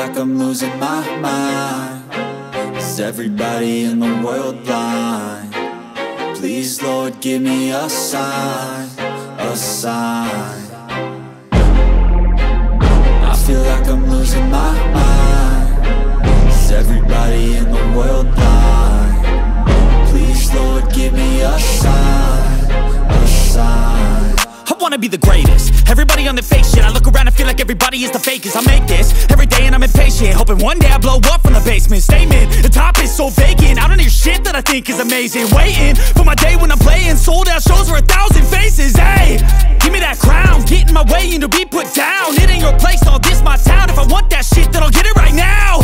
like I'm losing my mind. Is everybody in the world blind? Please, Lord, give me a sign, a sign. I feel like I'm losing my mind. Is everybody in the world blind? Please, Lord, give me a sign, a sign. I wanna be the greatest. Everybody on the fake shit. I look around and feel like everybody is the fakest. I make this every day and I'm impatient, hoping one day I blow up from the basement. Statement, the top is so vacant. I don't hear shit that I think is amazing. Waiting for my day when I'm playing sold out shows for 1,000 faces. Hey, give me that crown, get in my way and to be put down. It ain't your place, all this my town. If I want that shit, then I'll get it right now.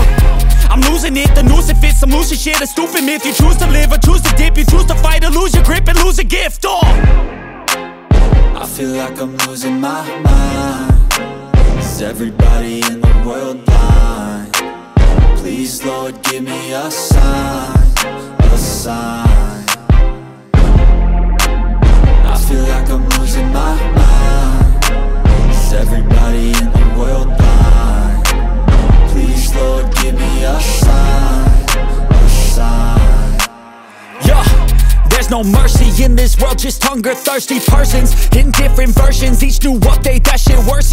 I'm losing it, the noose it fits. I'm losing shit, a stupid myth. You choose to live or choose to dip. You choose to fight or lose your grip and lose a gift. I feel like I'm losing my mind. Is everybody in the world blind? Please, Lord, give me a sign, a sign. I feel like I'm losing my mind. Is everybody in the world blind? Please, Lord, give me a sign, a sign. Yeah. There's no mercy in this world, just hunger-thirsty persons in different versions. Each new update, that shit worsens.